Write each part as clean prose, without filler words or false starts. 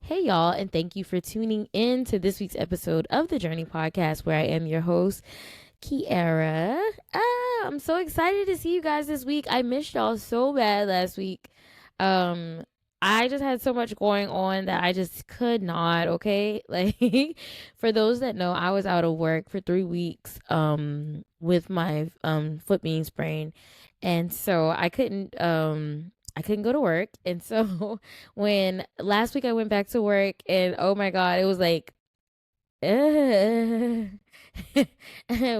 Hey, y'all, and thank you for tuning in to this week's episode of the Journey Podcast, where I am your host, Kiara. I'm so excited to see you guys this week. I missed y'all so bad last week. Um, I just had so much going on that I just could not, okay? Like, for those that know, I was out of work for 3 weeks with my foot being sprained. And so I couldn't go to work. And so when last week I went back to work, and oh my God, it was like, uh,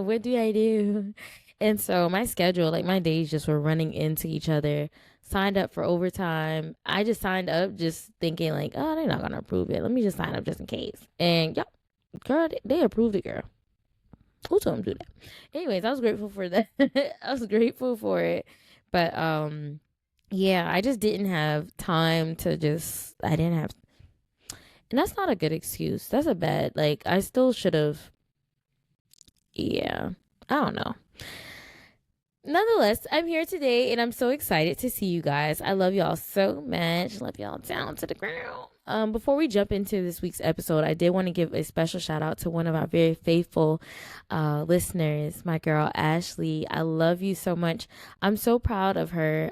what do I do? And so my schedule, like my days just were running into each other. Signed up for overtime. I just signed up just thinking like, oh, they're not gonna approve it. Let me just sign up just in case. And yeah, girl, they approved it, girl. Who told them to do that? Anyways, I was grateful for that. I was grateful for it. But yeah, I just didn't have time to just I didn't have, and that's not a good excuse. That's a bad, like, I still should have. Yeah, I don't know. Nonetheless, I'm here today and I'm so excited to see you guys. I love y'all so much. Love y'all down to the ground. Before we jump into this week's episode, I did want to give a special shout out to one of our very faithful listeners, my girl Ashley. I love you so much. I'm so proud of her.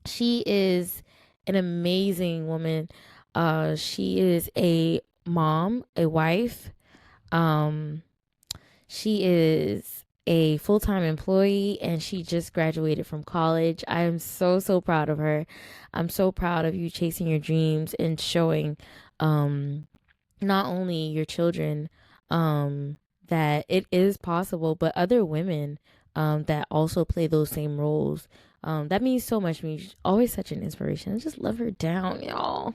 She is an amazing woman. She is a mom, a wife. Um, she is a full time employee and she just graduated from college. I am so, so proud of her. I'm so proud of you chasing your dreams and showing not only your children that it is possible, but other women that also play those same roles. That means so much to me. She's always such an inspiration. I just love her down, y'all.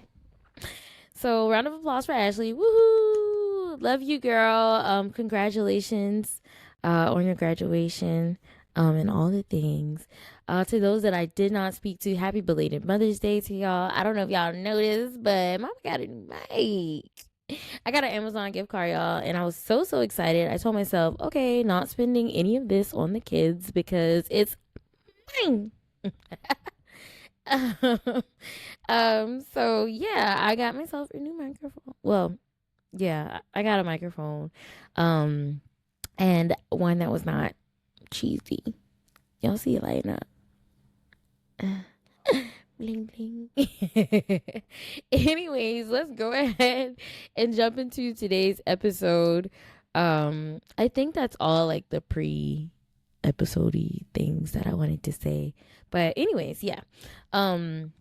So, round of applause for Ashley. Woohoo! Love you, girl. Congratulations on your graduation and all the things. To those that I did not speak to, happy belated Mother's Day to y'all. I don't know if y'all noticed, but Mama got a new mic. I got an Amazon gift card, y'all, and I was so, so excited. I told myself, okay, not spending any of this on the kids because it's mine. So yeah, I got myself a new microphone. Well, yeah, I got a microphone. Um, and one that was not cheesy. Y'all see it lighting up. Bling bling. Anyways, let's go ahead and jump into today's episode. I think that's all like the pre episode things that I wanted to say. But anyways, yeah. Um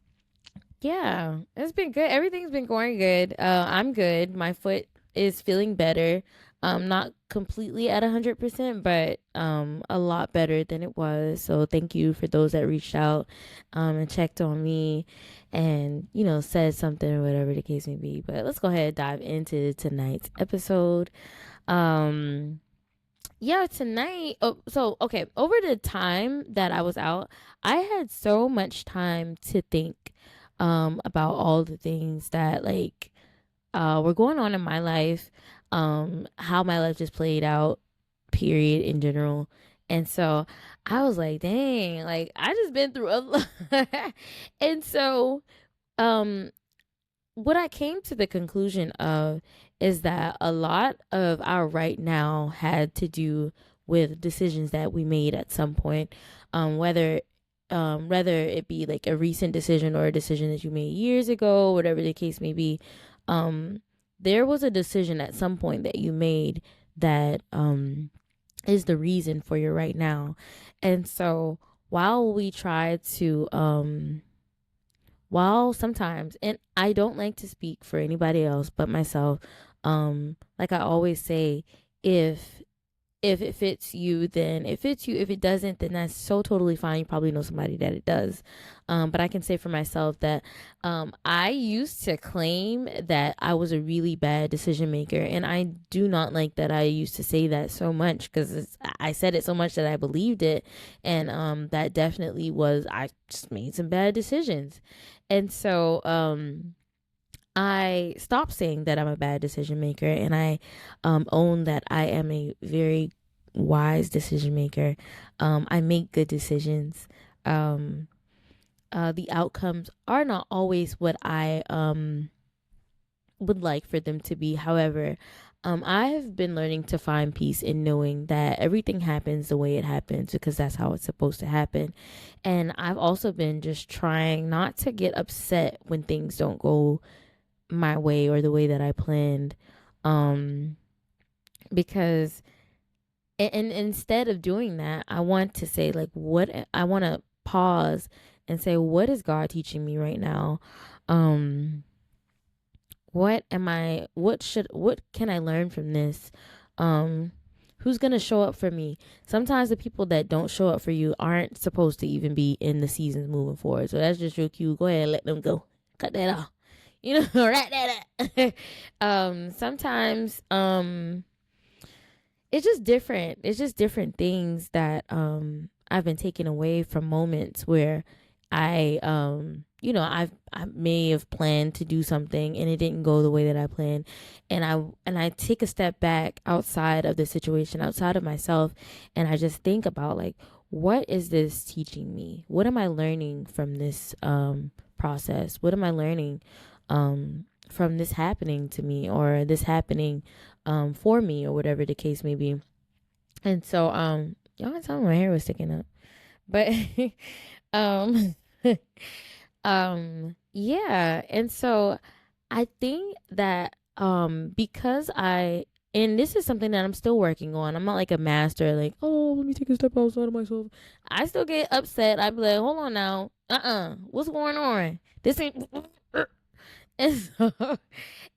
yeah, it's been good. Everything's been going good. I'm good. My foot is feeling better. Not completely at 100%, but a lot better than it was. So thank you for those that reached out and checked on me and, said something or whatever the case may be. But let's go ahead and dive into tonight's episode. Yeah, tonight. Oh, so okay, over the time that I was out, I had so much time to think about all the things that like were going on in my life, how my life just played out, period, in general. And so I was like, dang, like I just been through a lot. And so um what I came to the conclusion of is that a lot of our right now had to do with decisions that we made at some point, whether it be like a recent decision or a decision that you made years ago, whatever the case may be. Um, there was a decision at some point that you made that is the reason for your right now, and so while we try to while sometimes, and I don't like to speak for anybody else but myself, like I always say, if if it fits you, then it fits you. If it doesn't, then that's so totally fine. You probably know somebody that it does. But I can say for myself that I used to claim that I was a really bad decision maker. And I do not like that I used to say that so much because I said it so much that I believed it. And that definitely was, I just made some bad decisions. And so I stopped saying that I'm a bad decision maker and I own that I am a very wise decision maker. I make good decisions. The outcomes are not always what I would like for them to be. However, I have been learning to find peace in knowing that everything happens the way it happens because that's how it's supposed to happen. And I've also been just trying not to get upset when things don't go my way or the way that I planned. Um, because, and instead of doing that, I want to say, like, what I want to pause and say, what is God teaching me right now? Um, what can I learn from this? Who's gonna show up for me? Sometimes the people that don't show up for you aren't supposed to even be in the seasons moving forward. So that's just real cute. Go ahead and let them go. Cut that off. Wrap that up. Sometimes it's just different. It's just different things that I've been taken away from moments where I may have planned to do something and it didn't go the way that I planned, and I take a step back outside of the situation, outside of myself, and I just think about, like, what is this teaching me? What am I learning from this process? What am I learning from this happening to me, or this happening for me, or whatever the case may be? And so y'all can tell me my hair was sticking up, but um yeah. And so I think that because and this is something that I'm still working on. I'm not like a master, like, oh, let me take a step outside of myself. I still get upset. I be like, hold on now. What's going on? This ain't and so,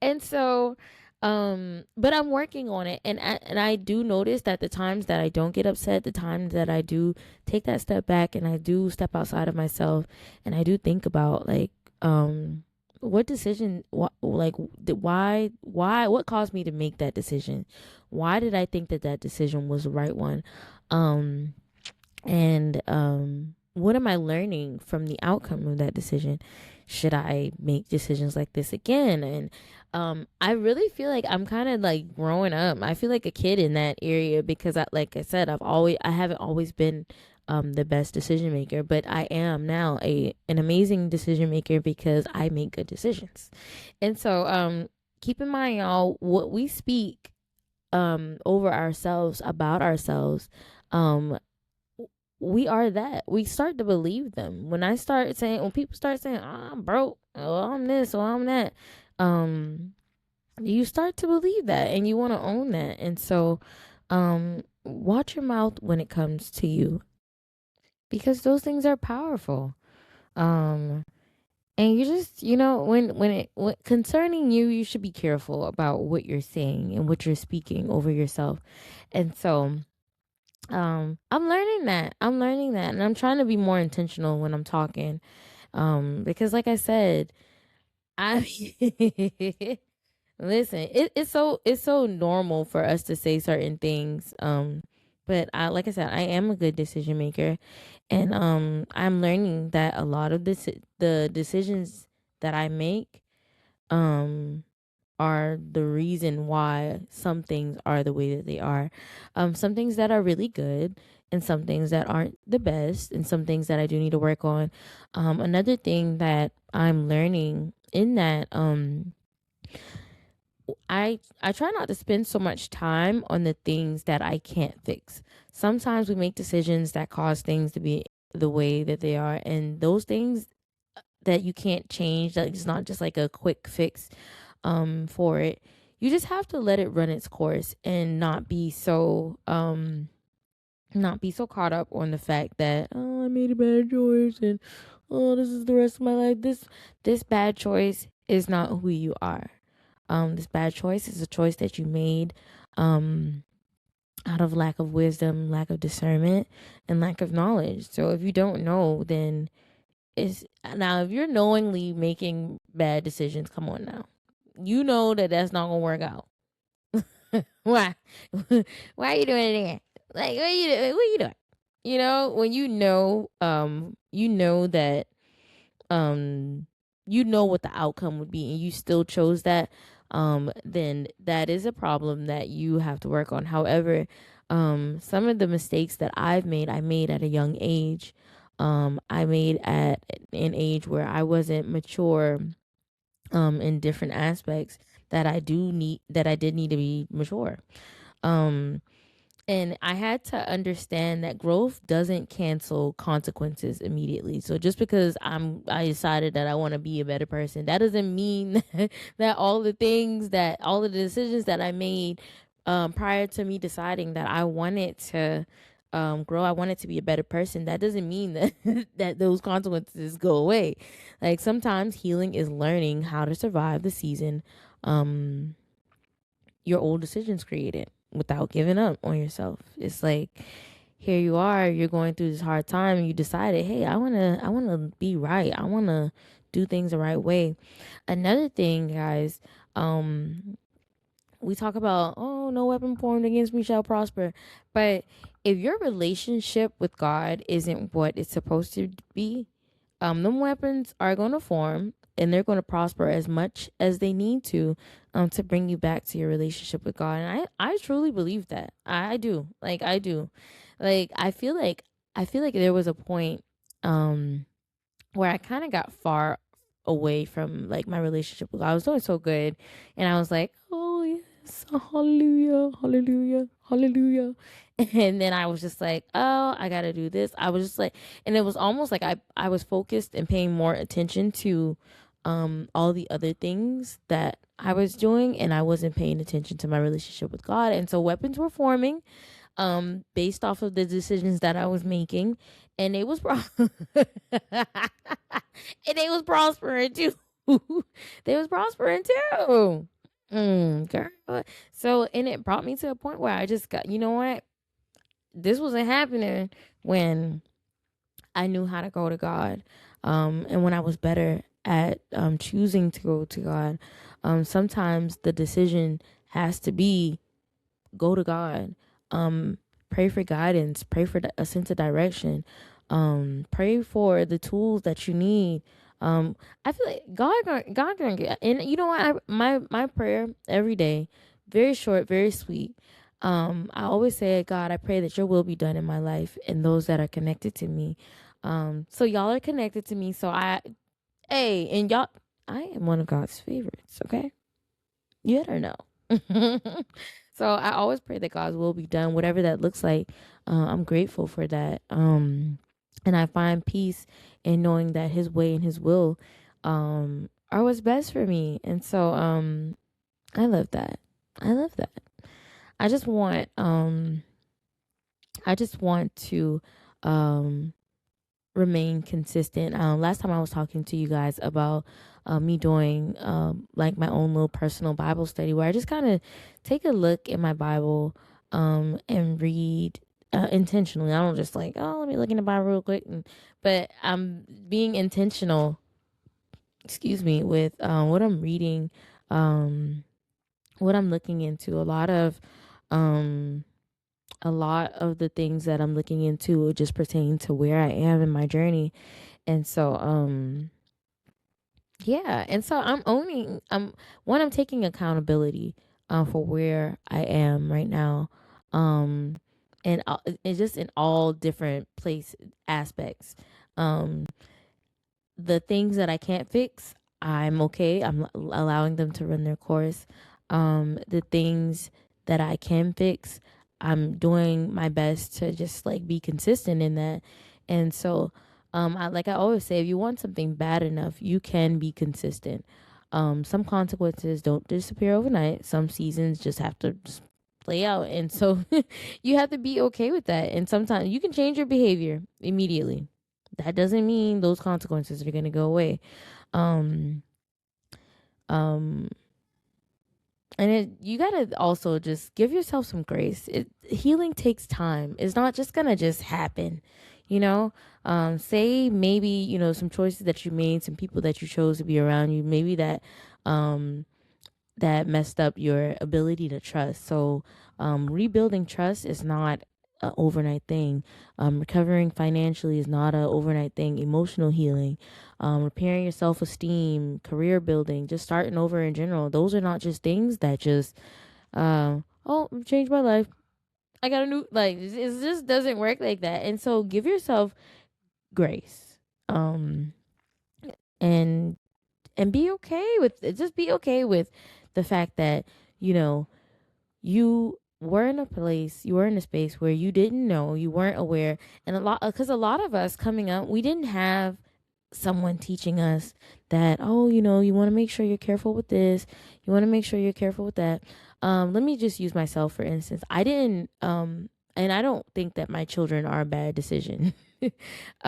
and so but I'm working on it, and I do notice that the times that I don't get upset, the times that I do take that step back and I do step outside of myself, and I do think about, like, what decision, why, what caused me to make that decision? Why did I think that that decision was the right one? And what am I learning from the outcome of that decision? Should I make decisions like this again? And I really feel like I'm kind of like growing up. I feel like a kid in that area because, like I said, I haven't always been the best decision maker, but I am now an amazing decision maker because I make good decisions. And so keep in mind, y'all, what we speak over ourselves, about ourselves, um we are that. We start to believe them. When people start saying, oh, I'm broke, or I'm this, or I'm that, um, you start to believe that and you want to own that. And so, watch your mouth when it comes to you, because those things are powerful. Um, and you just, when concerning you, you should be careful about what you're saying and what you're speaking over yourself. And so, I'm learning that and I'm trying to be more intentional when I'm talking, because, like I said, I listen, it's so normal for us to say certain things, but like I said, I am a good decision maker, and I'm learning that a lot of the decisions that I make um are the reason why some things are the way that they are. Some things that are really good, and some things that aren't the best, and some things that I do need to work on. Another thing that I'm learning in that, I try not to spend so much time on the things that I can't fix. Sometimes we make decisions that cause things to be the way that they are, and those things that you can't change, that it's not just like a quick fix for it. You just have to let it run its course and not be so caught up on the fact that, oh, I made a bad choice, and oh, this is the rest of my life. This bad choice is not who you are. This bad choice is a choice that you made um out of lack of wisdom, lack of discernment, and lack of knowledge. So if you don't know, then is now, if you're knowingly making bad decisions, come on now. You know that that's not gonna work out. Why? Why are you doing it again? Like, what are you doing? When you know that you know what the outcome would be, and you still chose that, then that is a problem that you have to work on. However, some of the mistakes that I made at a young age. I made at an age where I wasn't mature in different aspects, that I did need to be mature. Um, and I had to understand that growth doesn't cancel consequences immediately. So just because I decided that I want to be a better person, that doesn't mean that all of the decisions that I made prior to me deciding that I wanted to grow, I wanted to be a better person. That doesn't mean that that those consequences go away. Like sometimes healing is learning how to survive the season your old decisions created without giving up on yourself. It's like here you are, you're going through this hard time and you decided, hey, I wanna be right. I wanna do things the right way. Another thing, guys, we talk about, oh, no weapon formed against me shall prosper. But if your relationship with God isn't what it's supposed to be, them weapons are going to form and they're going to prosper as much as they need to bring you back to your relationship with God. And I truly believe that. I do. Like, I do. Like, I feel like there was a point, where I kind of got far away from like my relationship with God. I was doing so good. And I was like, oh, yes, hallelujah, hallelujah, hallelujah. And then I was just like, oh, I got to do this. I was just like, and it was almost like I was focused and paying more attention to all the other things that I was doing. And I wasn't paying attention to my relationship with God. And so weapons were forming based off of the decisions that I was making, and it was and they was prospering too. They was prospering too. Girl. So and it brought me to a point where I just got, you know what, this wasn't happening when I knew how to go to God, and when I was better at choosing to go to God. Sometimes the decision has to be go to God. Um, Pray for guidance. Pray for a sense of direction. Pray for the tools that you need. I feel like God gonna get. And you know what? My prayer every day, very short, very sweet. I always say, God, I pray that Your will be done in my life and those that are connected to me. So y'all are connected to me. So and y'all, I am one of God's favorites. Okay, you better know. So I always pray that God's will be done, whatever that looks like. I'm grateful for that. And I find peace in knowing that His way and His will are what's best for me. And so I love that. I love that. I just want to um remain consistent. Last time I was talking to you guys about me doing like my own little personal Bible study where I just kind of take a look in my Bible and read intentionally. I don't just like, oh, let me look in the Bible real quick, but I'm being intentional. Excuse me, with what I'm reading, um, what I'm looking into. Um, a lot of the things that I'm looking into just pertain to where I am in my journey. And so yeah, and so I'm taking accountability for where I am right now. Um and it's just in all different place aspects. Um the things that I can't fix, I'm okay. I'm allowing them to run their course. The things that I can fix, I'm doing my best to just like be consistent in that. And so, I always say, if you want something bad enough, you can be consistent. Some consequences don't disappear overnight. Some seasons just have to just play out, and so you have to be okay with that. And sometimes you can change your behavior immediately. That doesn't mean those consequences are going to go away. Um, um, you gotta also just give yourself some grace. Healing takes time. It's not just gonna just happen, you know. Say maybe some choices that you made, some people that you chose to be around you, maybe um, that messed up your ability to trust. So, rebuilding trust is not an overnight thing. Recovering financially is not an overnight thing. Emotional healing, repairing your self esteem, career building, just starting over in general. Those are not just things that just, oh, changed my life. I got a new, like, it just doesn't work like that. And so give yourself grace. Um, and and be okay with it. Just be okay with the fact that, you know, you were in a place, you were in a space where you didn't know, you weren't aware. And because a lot of us coming up, we didn't have someone teaching us that, oh, you want to make sure you're careful with this, you want to make sure you're careful with that. Let me just use myself for instance. I didn't and I don't think that my children are a bad decision.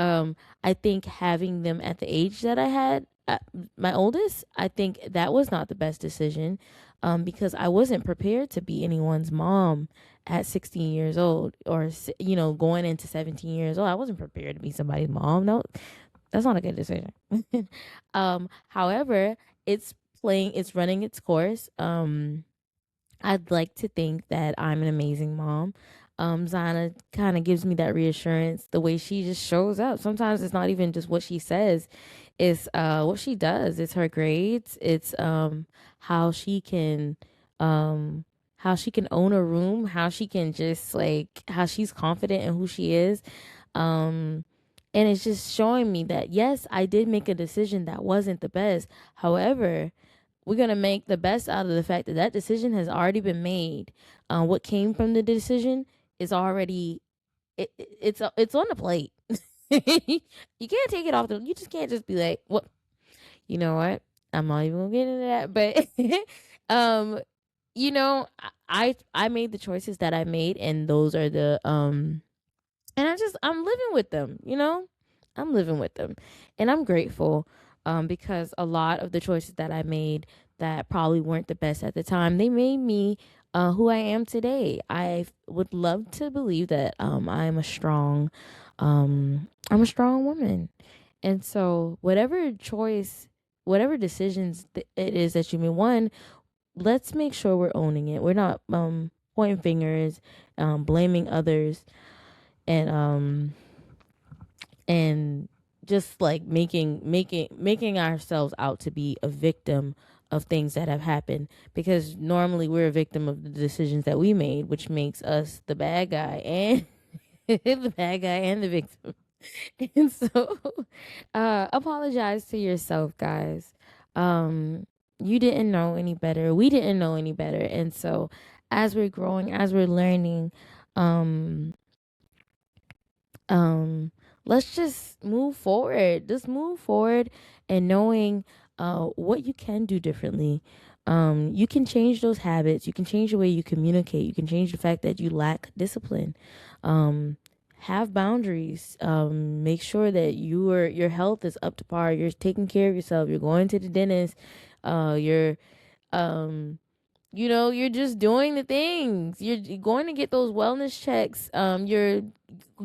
I think having them at the age that I had, my oldest, I think that was not the best decision, because I wasn't prepared to be anyone's mom at 16 years old, or going into 17 years old. I wasn't prepared to be somebody's mom. No, that's not a good decision. However, it's running its course. I'd like to think that I'm an amazing mom. Zana kind of gives me that reassurance the way she just shows up. Sometimes it's not even just what she says, it's what she does. It's her grades. It's how she can um how she can own a room, how she can just like how she's confident in who she is. Um and it's just showing me that yes, I did make a decision that wasn't the best. However, we're gonna make the best out of the fact that that decision has already been made. What came from the decision is already it's on the plate. You can't take it off the. You just can't just be like, well, you know what? I'm not even gonna get into that, but I made the choices that I made, and those are the and I'm living with them. I'm living with them, and I'm grateful, because a lot of the choices that I made that probably weren't the best at the time, they made me who I am today. I would love to believe that I'm a strong woman, and so whatever decisions it is that you made, one, let's make sure we're owning it. We're not pointing fingers, blaming others, and and just like making ourselves out to be a victim of things that have happened, because normally we're a victim of the decisions that we made, which makes us the bad guy and the bad guy and the victim. And so apologize to yourself, guys. You didn't know any better, we didn't know any better, and so as we're growing, as we're learning, um um let's just move forward, and knowing what you can do differently. You can change those habits, you can change the way you communicate, you can change the fact that you lack discipline. Have boundaries. Make sure that your health is up to par, you're taking care of yourself, you're going to the dentist, you're um you're just doing the things. You're going to get those wellness checks. You're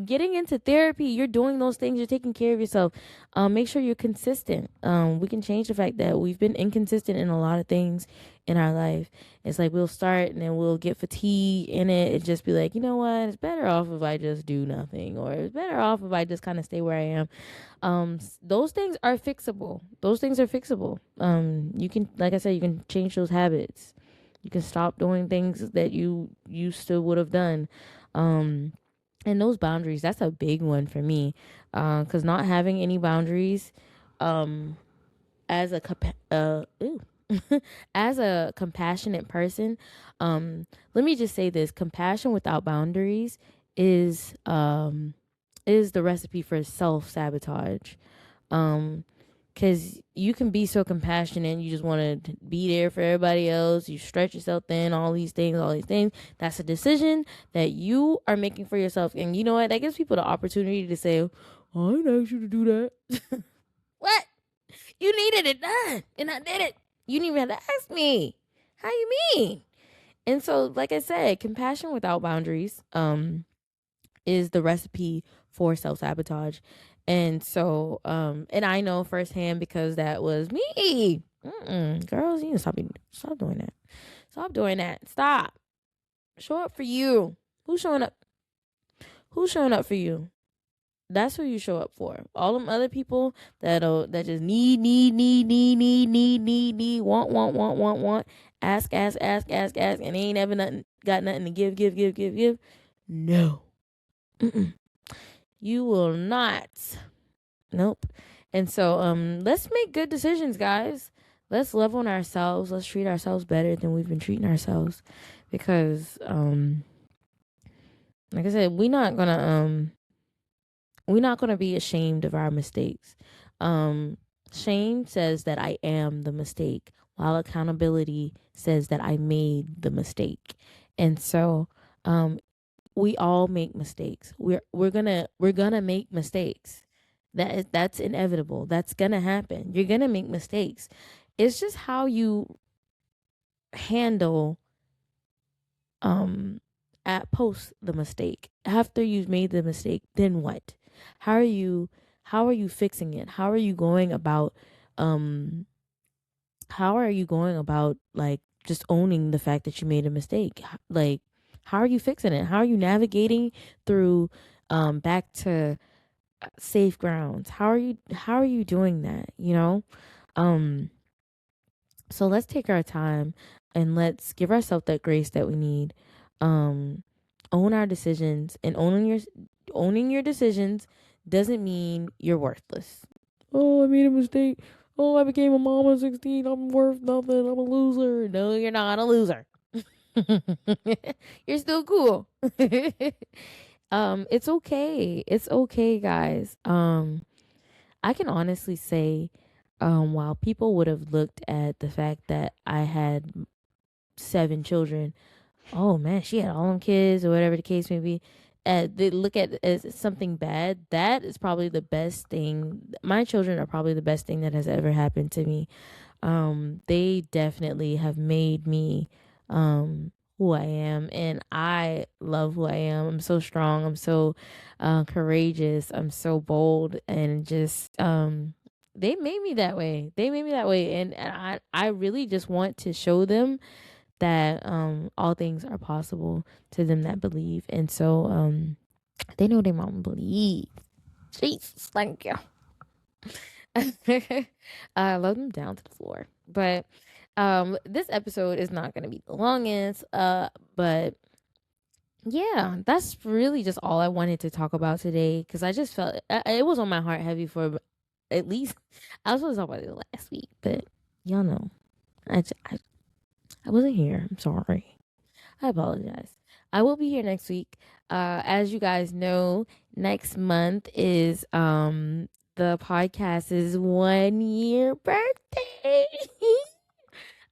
getting into therapy. You're doing those things. You're taking care of yourself. Make sure you're consistent. We can change the fact that we've been inconsistent in a lot of things in our life. It's like we'll start and then we'll get fatigue in it and just be like, you know what? It's better off if I just do nothing, or it's better off if I just kind of stay where I am. Those things are fixable. You can, like I said, you can change those habits. You can stop doing things that you used to would have done. And those boundaries, that's a big one for me. Because not having any boundaries, um, as a as a compassionate person, let me just say this: compassion without boundaries is is the recipe for self sabotage. Um, because you can be so compassionate and you just want to be there for everybody else, you stretch yourself thin, all these things. That's a decision that you are making for yourself, and you know what, that gives people the opportunity to say, oh, I didn't ask you to do that. What? You needed it done and I did it. You didn't even have to ask me. How you mean? And so, like I said, compassion without boundaries is the recipe for self-sabotage. And so and I know firsthand because that was me. Girls, you need to stop doing that. Stop doing that. Stop. Show up for you. Who's showing up? Who's showing up for you? That's who you show up for. All them other people that just need, want, ask, and they ain't ever got nothing to give. No. Mm-mm. You will not. Nope. And so let's make good decisions, guys. let's love on ourselves. Let's treat ourselves better than we've been treating ourselves, because like I said, we're not gonna be ashamed of our mistakes. Um, Shame says that I am the mistake, while accountability says that I made the mistake. And so, um, we all make mistakes. We're gonna make mistakes. That's inevitable. That's gonna happen. You're gonna make mistakes. It's just how you handle um at post the mistake. After you've made the mistake, then what? How are you how are you fixing it? Um how are you going about, like, just owning the fact that you made a mistake? Like, how are you fixing it? How are you navigating through back to safe grounds? How are you doing that, you know? Um so let's take our time and let's give ourselves that grace that we need. Um Own our decisions, and owning your decisions doesn't mean you're worthless. Oh, I made a mistake. Oh, I became a mom at 16. I'm worth nothing. I'm a loser. No, you're not a loser. You're still cool. It's okay. It's okay, guys. I can honestly say, while people would have looked at the fact that I had 7 children, oh man, she had all them kids, or whatever the case may be, they look at it as something bad. That is probably the best thing. My children are probably the best thing that has ever happened to me. They definitely have made me who I am, and I love who I am. I'm so strong. I'm so courageous. I'm so bold, and just they made me that way. They made me that way, and I really just want to show them that all things are possible to them that believe. And so they know they mom believe. Jesus, thank you. I love them down to the floor. But this episode is not gonna be the longest. But yeah, that's really just all I wanted to talk about today, because I just felt it was on my heart heavy for at least I was supposed to talk about it last week, but y'all know I wasn't here. I'm sorry. I apologize. I will be here next week. As you guys know, next month is the podcast's 1 year birthday.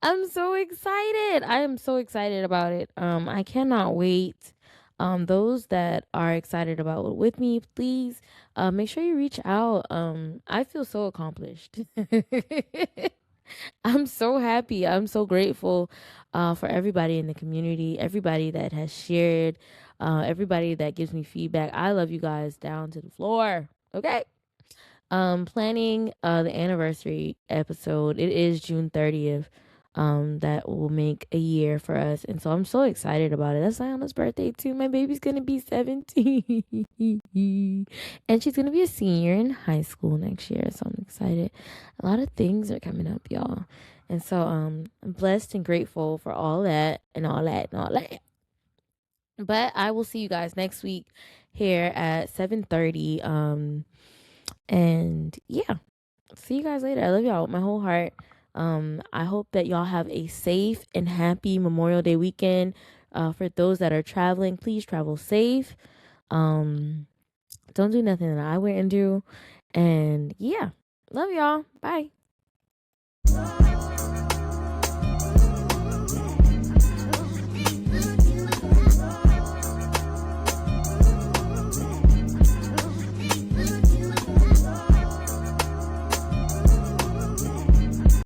I'm so excited. I am so excited about it. I cannot wait. Those that are excited about it with me, please make sure you reach out. I feel so accomplished. I'm so happy. I'm so grateful for everybody in the community, everybody that has shared, everybody that gives me feedback. I love you guys down to the floor. Okay. Planning the anniversary episode. It is June 30th. That will make a year for us. And so I'm so excited about it. That's Ayana's birthday too. My baby's gonna be 17. And she's gonna be a senior in high school next year. So I'm excited. A lot of things are coming up, y'all. And so I'm blessed and grateful for all that and all that and all that. But I will see you guys next week here at 7:30. And yeah, see you guys later. I love y'all with my whole heart. I hope that y'all have a safe and happy Memorial Day weekend. For those that are traveling, please travel safe. Um, don't do nothing that I wouldn't do. And yeah, love y'all. Bye.